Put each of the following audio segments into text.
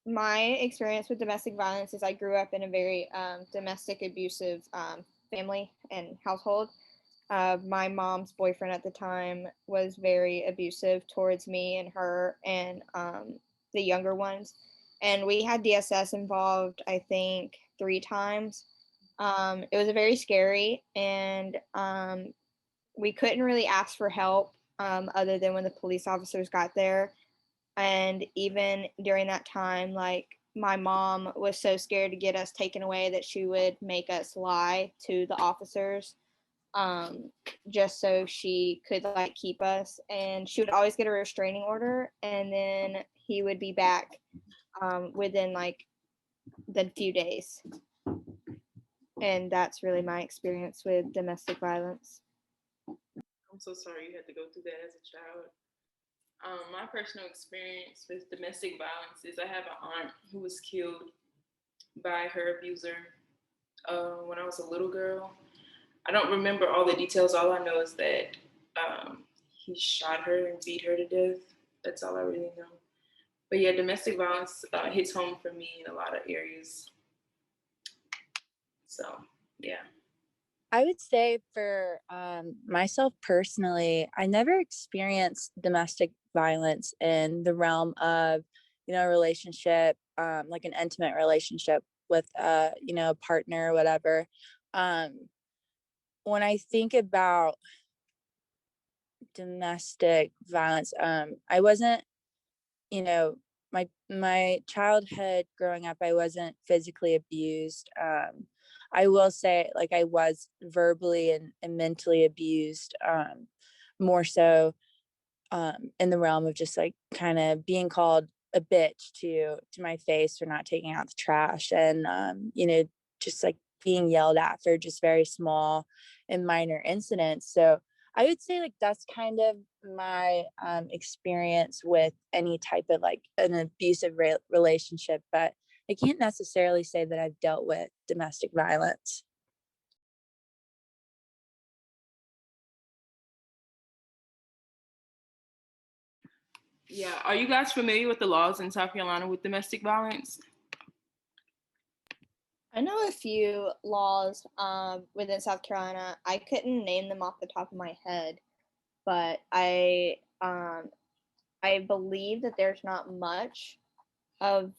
My experience with domestic violence is I grew up in a very domestic abusive family and household. My mom's boyfriend at the time was very abusive towards me and her and the younger ones. And we had DSS involved, I think, 3 times. It was very scary, and we couldn't really ask for help other than when the police officers got there. And even during that time, like my mom was so scared to get us taken away that she would make us lie to the officers um, just so she could like keep us. And she would always get a restraining order, and then he would be back within like the few days. And that's really my experience with domestic violence. I'm so sorry you had to go through that as a child. My personal experience with domestic violence is I have an aunt who was killed by her abuser when I was a little girl. I don't remember all the details. All I know is that he shot her and beat her to death. That's all I really know. But yeah, domestic violence hits home for me in a lot of areas. So yeah. I would say for myself personally, I never experienced domestic violence in the realm of, a relationship, like an intimate relationship with, a partner or whatever. Um, when I think about domestic violence, I wasn't, you know, my childhood growing up, I wasn't physically abused. I will say, like, I was verbally and mentally abused, more so in the realm of just like kind of being called a bitch to my face for not taking out the trash, and just like being yelled at for just very small and minor incidents. So I would say like that's kind of my experience with any type of like an abusive relationship, but I can't necessarily say that I've dealt with domestic violence. Yeah. Are you guys familiar with the laws in South Carolina with domestic violence? I know a few laws within South Carolina. I couldn't name them off the top of my head, but I believe that there's not much of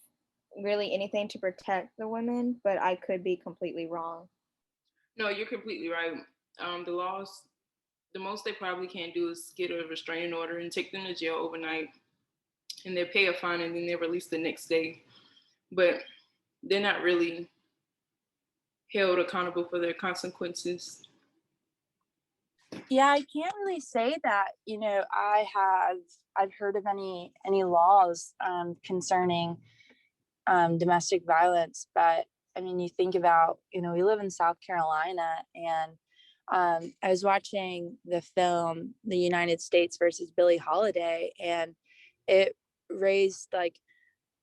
really anything to protect the women, but I could be completely wrong. No, you're completely right. The laws, the most they probably can do is get a restraining order and take them to jail overnight, and they pay a fine and then they're released the next day. But they're not really held accountable for their consequences. Yeah, I can't really say that, I've heard of any laws concerning domestic violence, but I mean, you think about, we live in South Carolina, and I was watching the film The United States versus Billie Holiday, and it raised like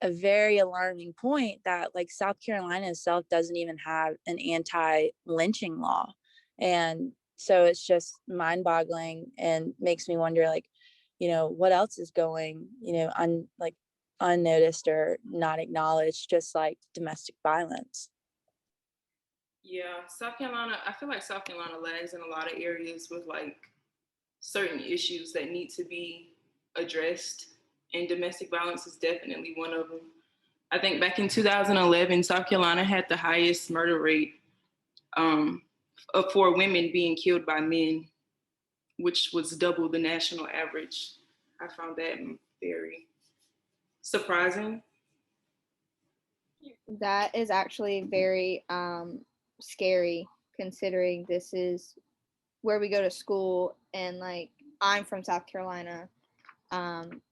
a very alarming point that like South Carolina itself doesn't even have an anti-lynching law. And so it's just mind-boggling and makes me wonder, like, what else is going, like unnoticed or not acknowledged, just like domestic violence. Yeah, South Carolina, I feel like South Carolina lags in a lot of areas with like certain issues that need to be addressed, and domestic violence is definitely one of them. I think back in 2011, South Carolina had the highest murder rate um, for women being killed by men, which was double the national average. I found that very surprising. That is actually very scary considering this is where we go to school, and like I'm from South Carolina.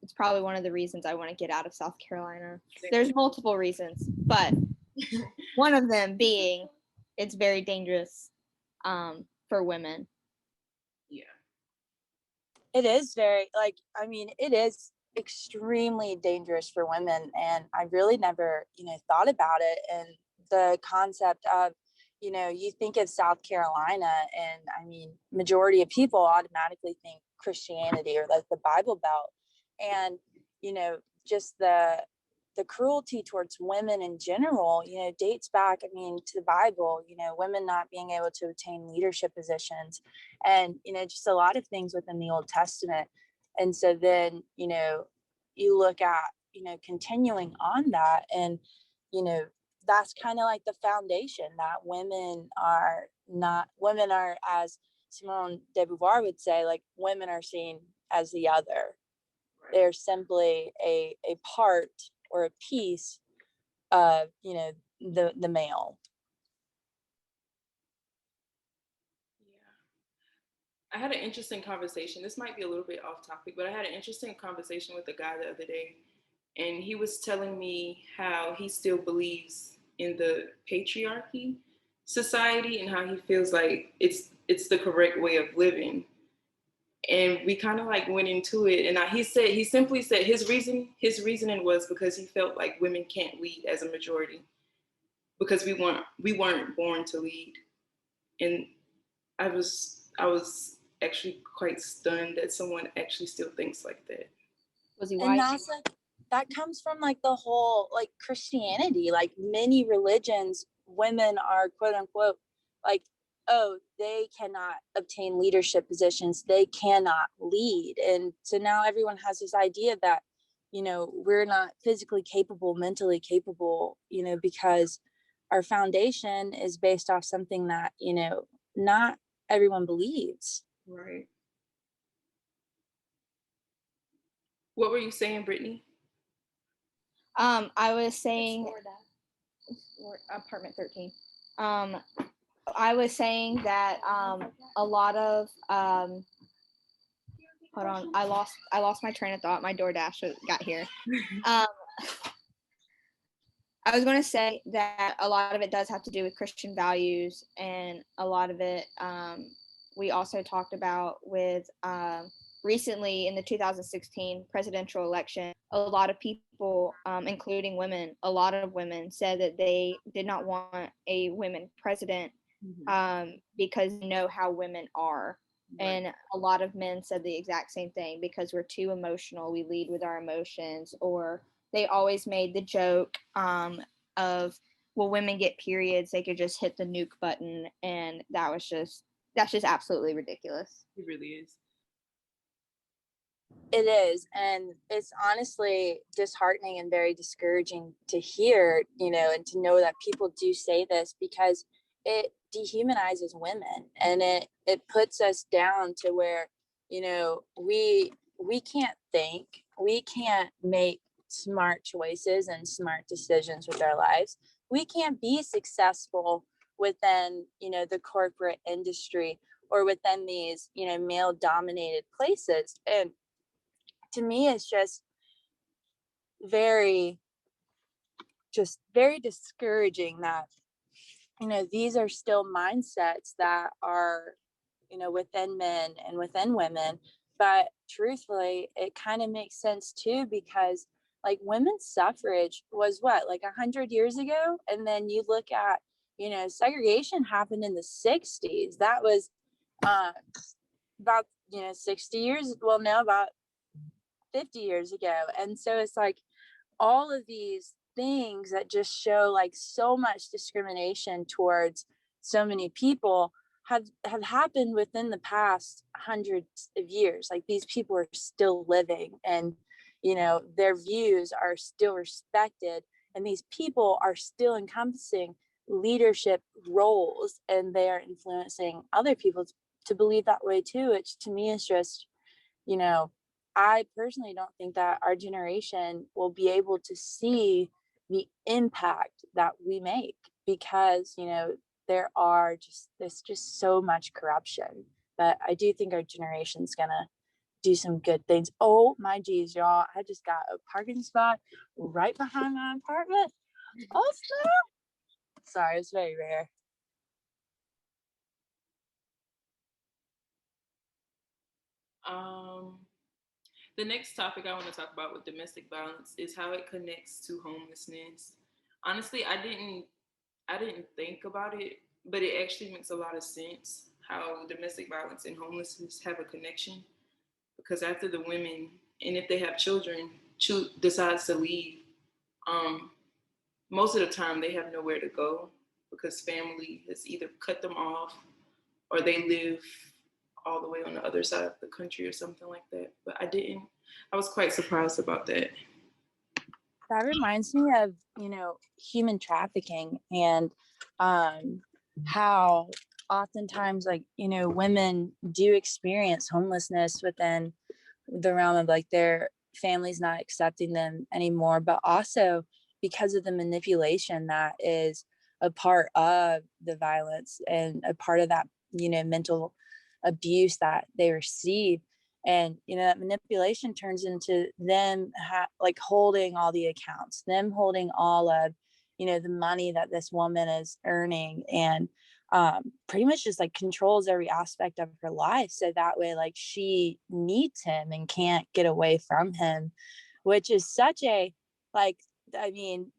It's probably one of the reasons I want to get out of South Carolina. There's multiple reasons, but one of them being it's very dangerous for women. Yeah. It is very, like, I mean, it is extremely dangerous for women. And I really never, thought about it. And the concept of, you think of South Carolina, and I mean, majority of people automatically think Christianity or like the Bible Belt. And, just the cruelty towards women in general, dates back, to the Bible, women not being able to obtain leadership positions, and, just a lot of things within the Old Testament. And so then, you look at, continuing on that, and, that's kind of like the foundation that women are, as Simone de Beauvoir would say, like, women are seen as the other. They're simply a part or a piece of, the male. Yeah. I had an interesting conversation. This might be a little bit off topic, but I had an interesting conversation with a guy the other day, and he was telling me how he still believes in the patriarchy society and how he feels like it's the correct way of living. And we kind of like went into it, and he simply said his reasoning was because he felt like women can't lead as a majority because we weren't born to lead. And I was actually quite stunned that someone actually still thinks like that. Was he white? And that's like, that comes from like the whole like Christianity, like many religions, women are quote unquote like, oh, they cannot obtain leadership positions, they cannot lead. And so now everyone has this idea that, we're not physically capable, mentally capable, because our foundation is based off something that, not everyone believes. Right. What were you saying, Brittany? I was saying apartment 13. I was saying that a lot of hold on, I lost my train of thought. My DoorDash got here. I was going to say that a lot of it does have to do with Christian values, and a lot of it we also talked about with recently in the 2016 presidential election. A lot of people, including women, a lot of women said that they did not want a women president because they know how women are. Right. And a lot of men said the exact same thing, because we're too emotional, we lead with our emotions. Or they always made the joke of, well, women get periods, they could just hit the nuke button, and that's just absolutely ridiculous. It really is. It is, and it's honestly disheartening and very discouraging to hear, and to know that people do say this, because it dehumanizes women, and it puts us down to where, we can't think, we can't make smart choices and smart decisions with our lives. We can't be successful within, the corporate industry or within these, male dominated places. And to me, it's just very discouraging that, these are still mindsets that are, within men and within women. But truthfully, it kind of makes sense too, because like women's suffrage was what, like 100 years ago? And then you look at, segregation happened in the 60s. That was about, 60 years, well, no, about 50 years ago. And so it's like all of these things that just show like so much discrimination towards so many people have happened within the past hundreds of years. Like, these people are still living, and their views are still respected, and these people are still encompassing leadership roles, and they're influencing other people to believe that way too, which to me is just, I personally don't think that our generation will be able to see the impact that we make, because, there's just so much corruption. But I do think our generation's gonna do some good things. Oh my geez, y'all, I just got a parking spot right behind my apartment. Oh snap. Sorry, it's very rare. The next topic I want to talk about with domestic violence is how it connects to homelessness. Honestly, I didn't think about it, but it actually makes a lot of sense how domestic violence and homelessness have a connection. Because after the women, and if they have children, decides to leave, Most of the time they have nowhere to go because family has either cut them off or they live all the way on the other side of the country or something like that. But I was quite surprised about that. That reminds me of, human trafficking and how oftentimes, like, women do experience homelessness within the realm of like their families not accepting them anymore, but also because of the manipulation that is a part of the violence and a part of that, mental abuse that they receive. And that manipulation turns into them like holding all the accounts, them holding all of the money that this woman is earning, and pretty much just like controls every aspect of her life, so that way like she needs him and can't get away from him, which is such a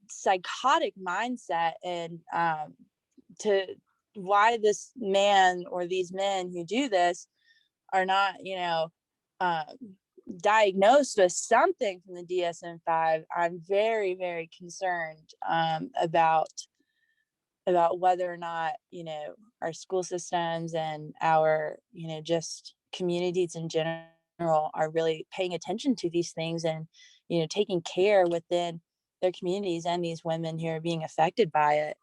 psychotic mindset. And to why this man or these men who do this are not diagnosed with something from the DSM-5, I'm very, very concerned about whether or not our school systems and our just communities in general are really paying attention to these things and taking care within their communities and these women who are being affected by it.